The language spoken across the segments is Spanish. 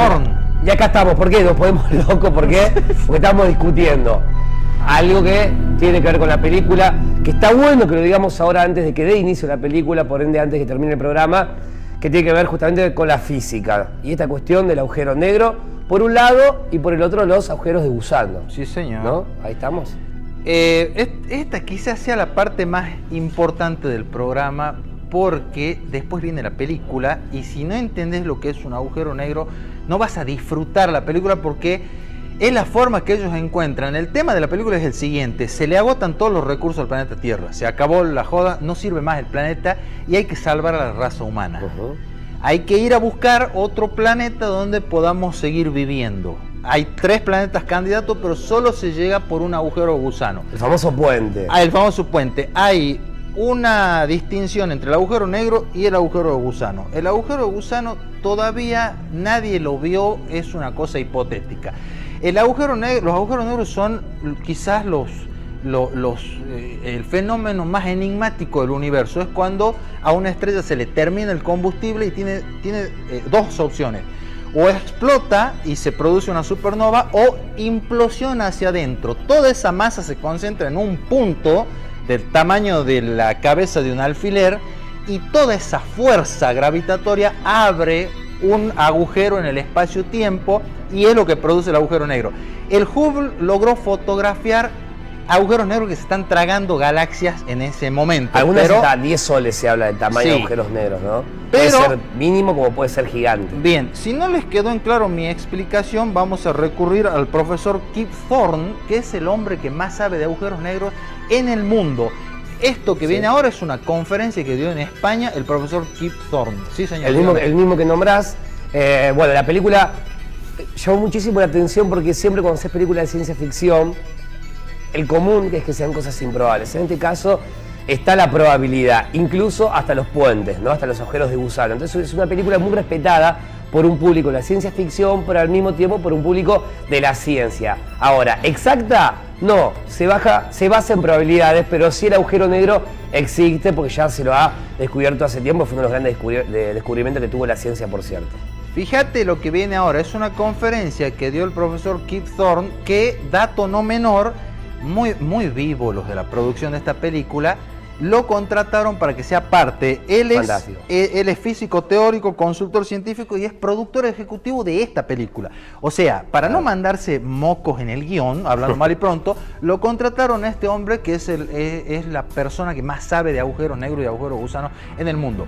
Thorne. Y acá estamos, ¿por qué nos ponemos locos? ¿Por qué? Porque estamos discutiendo algo que tiene que ver con la película, que está bueno que lo digamos ahora antes de que dé inicio la película, por ende antes de que termine el programa, que tiene que ver justamente con la física y esta cuestión del agujero negro, por un lado, y por el otro los agujeros de gusano. Sí, señor. ¿No? Ahí estamos. Esta quizás sea la parte más importante del programa, porque después viene la película y si no entendés lo que es un agujero negro, no vas a disfrutar la película porque es la forma que ellos encuentran. El tema de la película es el siguiente: se le agotan todos los recursos al planeta Tierra, se acabó la joda, no sirve más el planeta y hay que salvar a la raza humana. Hay que ir a buscar otro planeta donde podamos seguir viviendo. Hay 3 planetas candidatos, pero solo se llega por un agujero gusano. El famoso puente. El famoso puente. Hay una distinción entre el agujero negro y el agujero de gusano. El agujero de gusano todavía nadie lo vio, es una cosa hipotética. El agujero negro, los agujeros negros son quizás el fenómeno más enigmático del universo. Es cuando a una estrella se le termina el combustible y tiene 2 opciones: o explota y se produce una supernova, o implosiona hacia adentro. Toda esa masa se concentra en un punto del tamaño de la cabeza de un alfiler y toda esa fuerza gravitatoria abre un agujero en el espacio-tiempo y es lo que produce el agujero negro. El Hubble logró fotografiar agujeros negros que se están tragando galaxias en ese momento. Algunas hasta 10 soles se habla del tamaño de agujeros negros, ¿no? Puede ser mínimo como puede ser gigante. Bien, si no les quedó en claro mi explicación, vamos a recurrir al profesor Kip Thorne, que es el hombre que más sabe de agujeros negros en el mundo. Esto que viene ahora es una conferencia que dio en España el profesor Kip Thorne. Sí, señor. El mismo que nombrás. Bueno, la película llamó muchísimo la atención porque siempre cuando haces películas de ciencia ficción, el común es que sean cosas improbables. En este caso está la probabilidad, incluso hasta los puentes, ¿no? Hasta los agujeros de gusano. Entonces es una película muy respetada por un público de la ciencia ficción, pero al mismo tiempo por un público de la ciencia. Ahora, ¿exacta? No, se basa en probabilidades, pero sí el agujero negro existe porque ya se lo ha descubierto hace tiempo, fue uno de los grandes descubrimientos que tuvo la ciencia, por cierto. Fíjate lo que viene ahora, es una conferencia que dio el profesor Kip Thorne, que, dato no menor, muy vivo los de la producción de esta película, lo contrataron para que sea parte. Él es físico teórico, consultor científico y es productor ejecutivo de esta película. O sea, para no mandarse mocos en el guión, hablando mal y pronto, lo contrataron a este hombre que es la persona que más sabe de agujeros negros y agujeros gusanos en el mundo.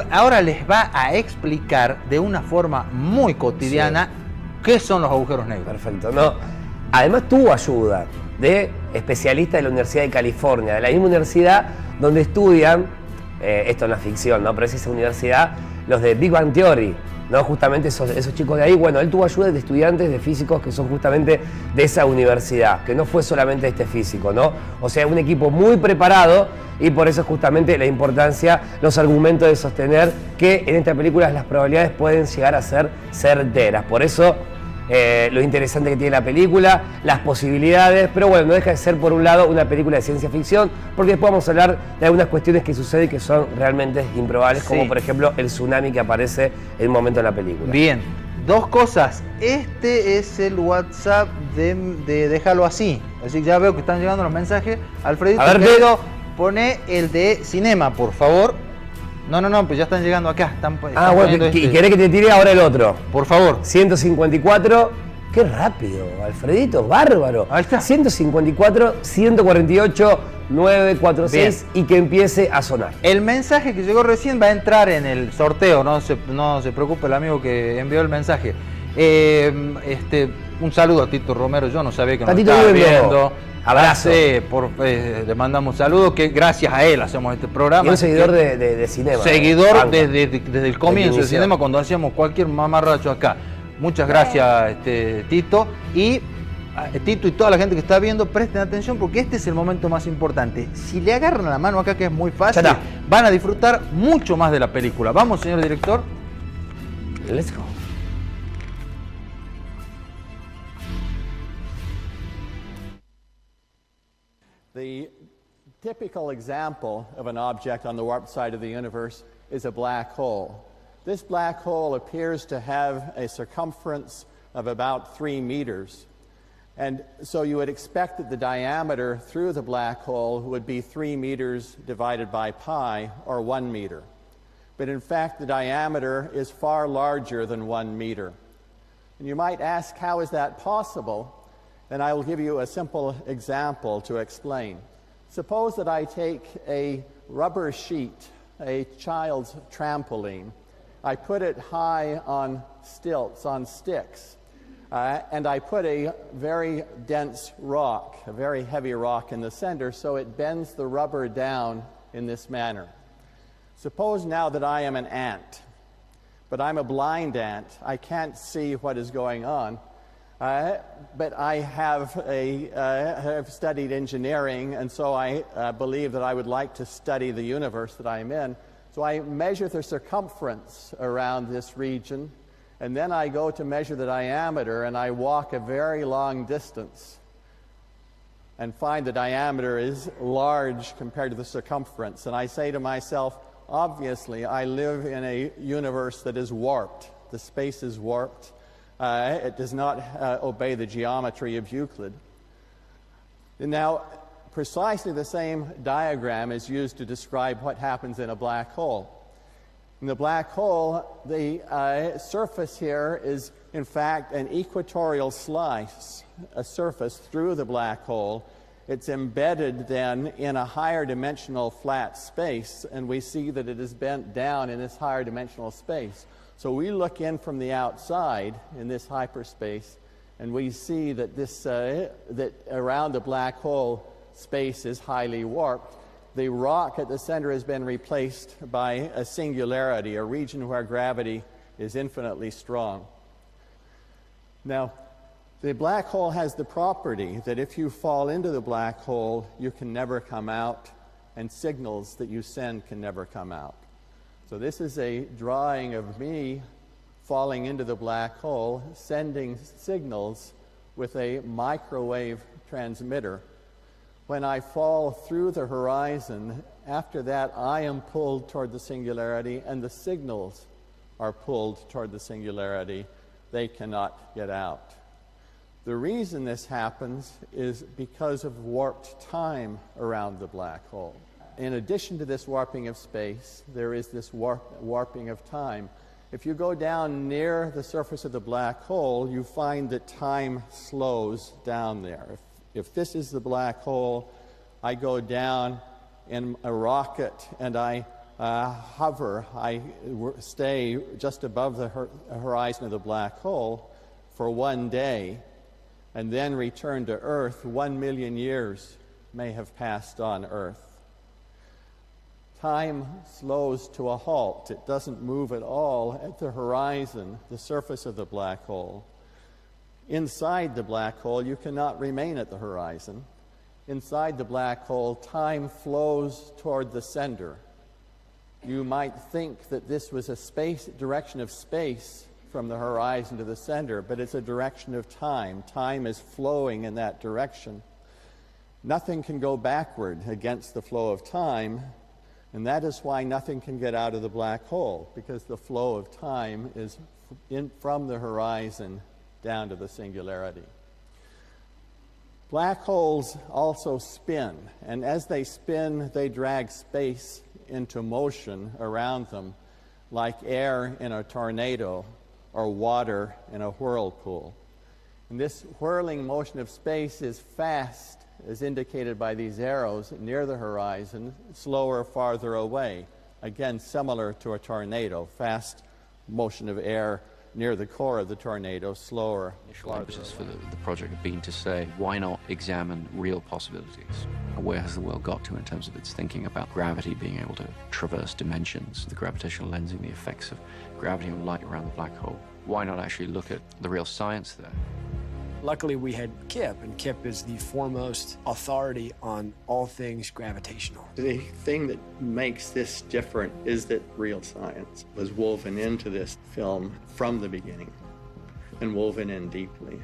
Ahora les va a explicar de una forma muy cotidiana qué son los agujeros negros. Perfecto. No, además tuvo ayuda de especialistas de la Universidad de California, de la misma universidad donde estudian, esto no es ficción, ¿no? Pero es esa universidad, los de Big Bang Theory, ¿no? Justamente esos chicos de ahí. Bueno, él tuvo ayuda de estudiantes, de físicos que son justamente de esa universidad, que no fue solamente este físico, ¿no? O sea, un equipo muy preparado y por eso es justamente la importancia, los argumentos de sostener que en esta película las probabilidades pueden llegar a ser certeras. Por eso lo interesante que tiene la película, las posibilidades, pero bueno, no deja de ser por un lado una película de ciencia ficción, porque después vamos a hablar de algunas cuestiones que suceden que son realmente improbables, como por ejemplo el tsunami que aparece en un momento en la película. Bien, 2 cosas. Este es el WhatsApp de Déjalo Así que ya veo que están llegando los mensajes. Alfredito, a ver, querido, pone el de Cinema, por favor. No, pues ya están llegando acá. Bueno, ¿y querés que te tire ahora el otro? Por favor. 154, qué rápido, Alfredito, bárbaro. Ahí está. 154, 148, 946 y que empiece a sonar. El mensaje que llegó recién va a entrar en el sorteo, no se preocupe el amigo que envió el mensaje. Un saludo a Tito Romero, yo no sabía que nos estaba viendo. Abrazo. Le mandamos un saludo, que gracias a él hacemos este programa. Y un seguidor de Cinema. Seguidor desde el comienzo del Cinema, cuando hacíamos cualquier mamarracho acá. Muchas gracias, Tito. Y Tito y toda la gente que está viendo, presten atención porque este es el momento más importante. Si le agarran la mano acá, que es muy fácil, van a disfrutar mucho más de la película. Vamos, señor director. Let's go. The typical example of an object on the warp side of the universe is a black hole. This black hole appears to have a circumference of about 3 meters. And so you would expect that the diameter through the black hole would be 3 meters divided by pi, or 1 meter. But in fact, the diameter is far larger than 1 meter. And you might ask, how is that possible? And I will give you a simple example to explain. Suppose that I take a rubber sheet, a child's trampoline. I put it high on stilts, on sticks. And I put a very dense rock, a very heavy rock in the center, so it bends the rubber down in this manner. Suppose now that I am an ant, but I'm a blind ant. I can't see what is going on, but I have studied engineering, and so I believe that I would like to study the universe that I'm in. So I measure the circumference around this region, and then I go to measure the diameter, and I walk a very long distance and find the diameter is large compared to the circumference. And I say to myself, obviously, I live in a universe that is warped. The space is warped. It does not obey the geometry of Euclid. And now, precisely the same diagram is used to describe what happens in a black hole. In the black hole, the surface here is, in fact, an equatorial slice, a surface through the black hole. It's embedded then in a higher dimensional flat space, and we see that it is bent down in this higher dimensional space. So we look in from the outside in this hyperspace, and we see that that around the black hole space is highly warped. The rock at the center has been replaced by a singularity, a region where gravity is infinitely strong. Now, the black hole has the property that if you fall into the black hole, you can never come out, and signals that you send can never come out. So this is a drawing of me falling into the black hole, sending signals with a microwave transmitter. When I fall through the horizon, after that I am pulled toward the singularity, and the signals are pulled toward the singularity. They cannot get out. The reason this happens is because of warped time around the black hole. In addition to this warping of space, there is this warping of time. If you go down near the surface of the black hole, you find that time slows down there. If this is the black hole, I go down in a rocket and I hover, I stay just above the horizon of the black hole for 1 day, and then return to Earth. 1 million years may have passed on Earth. Time slows to a halt. It doesn't move at all at the horizon, the surface of the black hole. Inside the black hole, you cannot remain at the horizon. Inside the black hole, time flows toward the center. You might think that this was a direction of space from the horizon to the center, but it's a direction of time. Time is flowing in that direction. Nothing can go backward against the flow of time, and that is why nothing can get out of the black hole, because the flow of time is from the horizon down to the singularity. Black holes also spin, and as they spin, they drag space into motion around them, like air in a tornado or water in a whirlpool. And this whirling motion of space is fast, as indicated by these arrows, near the horizon, slower farther away. Again, similar to a tornado, fast motion of air near the core of the tornado, slower. Initial impetus for the project have been to say, why not examine real possibilities? Where has the world got to in terms of its thinking about gravity being able to traverse dimensions, the gravitational lensing, the effects of gravity and light around the black hole? Why not actually look at the real science there? Luckily, we had Kip, and Kip is the foremost authority on all things gravitational. The thing that makes this different is that real science was woven into this film from the beginning, and woven in deeply.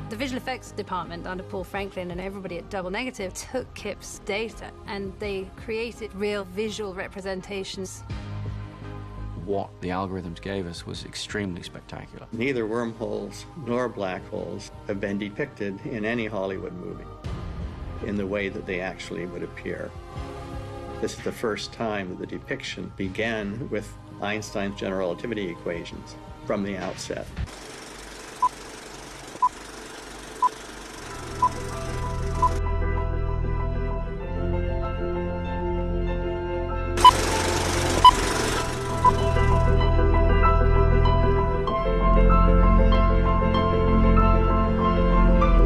The visual effects department under Paul Franklin and everybody at Double Negative took Kip's data and they created real visual representations. What the algorithms gave us was extremely spectacular. Neither wormholes nor black holes have been depicted in any Hollywood movie in the way that they actually would appear. This is the first time that the depiction began with Einstein's general relativity equations from the outset.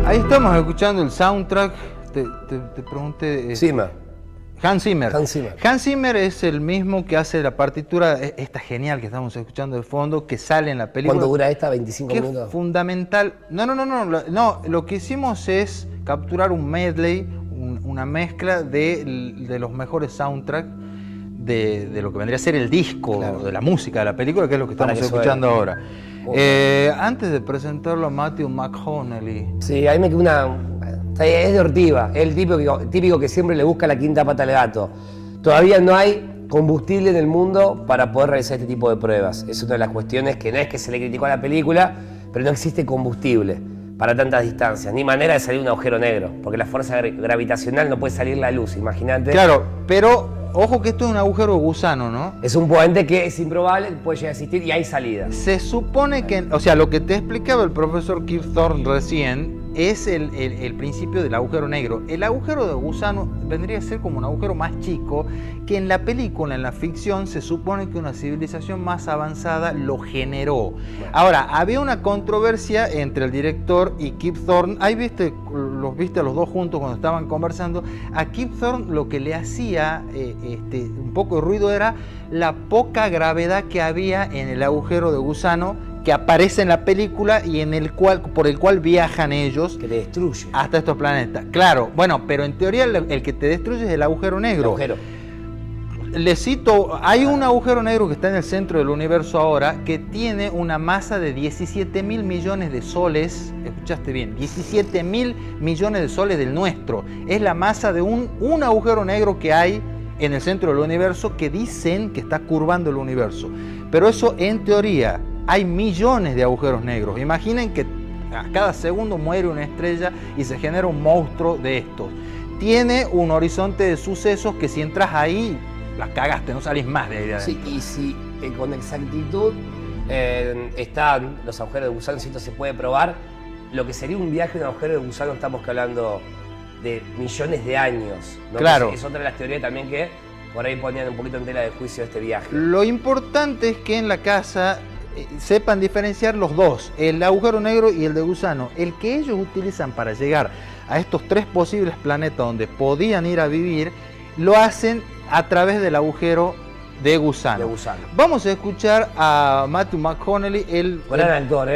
Ahí estamos escuchando el soundtrack. Te pregunté. Zimmer. Hans Zimmer. Hans Zimmer. Hans Zimmer es el mismo que hace la partitura, esta genial que estamos escuchando de fondo, que sale en la película. ¿Cuánto dura esta? ¿25 que minutos? Es fundamental. No, lo que hicimos es capturar un medley, una mezcla de los mejores soundtracks de lo que vendría a ser el disco, claro, de la música de la película, que es lo que estamos escuchando ahora. Antes de presentarlo a Matthew McConaughey. Sí, ahí me quedó es de ortiva, es el típico que siempre le busca la quinta pata al gato. Todavía no hay combustible en el mundo para poder realizar este tipo de pruebas. Es una de las cuestiones que no es que se le criticó a la película, pero no existe combustible para tantas distancias, ni manera de salir un agujero negro, porque la fuerza gravitacional no puede salir la luz, imagínate. Claro, pero ojo que esto es un agujero de gusano, ¿no? Es un puente que es improbable, puede llegar a existir y hay salida. Se supone que, o sea, lo que te explicaba el profesor Kip Thorne recién es el principio del agujero negro. El agujero de gusano vendría a ser como un agujero más chico que en la película, en la ficción, se supone que una civilización más avanzada lo generó. Bueno. Ahora, había una controversia entre el director y Kip Thorne. Ahí los viste a los dos juntos cuando estaban conversando. A Kip Thorne lo que le hacía un poco de ruido era la poca gravedad que había en el agujero de gusano que aparece en la película y por el cual viajan ellos. Que te destruye. Hasta estos planetas. Claro, bueno, pero en teoría el que te destruye es el agujero negro. El agujero. Le cito, hay un agujero negro que está en el centro del universo ahora que tiene una masa de 17.000 millones de soles. Escuchaste bien, 17.000 millones de soles del nuestro. Es la masa de un agujero negro que hay en el centro del universo que dicen que está curvando el universo. Pero eso en teoría. Hay millones de agujeros negros. Imaginen que a cada segundo muere una estrella y se genera un monstruo de estos. Tiene un horizonte de sucesos que si entras ahí, la cagaste, no salís más de ahí de adentro. Sí, y si con exactitud están los agujeros de gusano, si esto se puede probar, lo que sería un viaje en un agujero de gusano, estamos hablando de millones de años, ¿no? Claro. Es otra de las teorías también que por ahí ponían un poquito en tela de juicio este viaje. Lo importante es que en la casa sepan diferenciar los dos, el agujero negro y el de gusano. El que ellos utilizan para llegar a estos tres posibles planetas donde podían ir a vivir, lo hacen a través del agujero de gusano. Vamos a escuchar a Matthew McConaughey, el gran actor,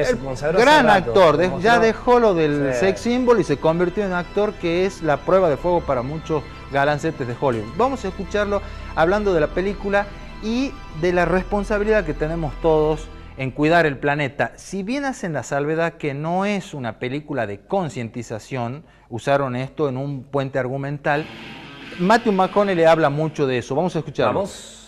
gran actor, ya dejó lo del sex symbol y se convirtió en actor, que es la prueba de fuego para muchos galancetes de Hollywood. Vamos a escucharlo hablando de la película y de la responsabilidad que tenemos todos en cuidar el planeta. Si bien hacen la salvedad que no es una película de concientización, usaron esto en un puente argumental, Matthew McConaughey le habla mucho de eso. Vamos a escucharlo. Vamos.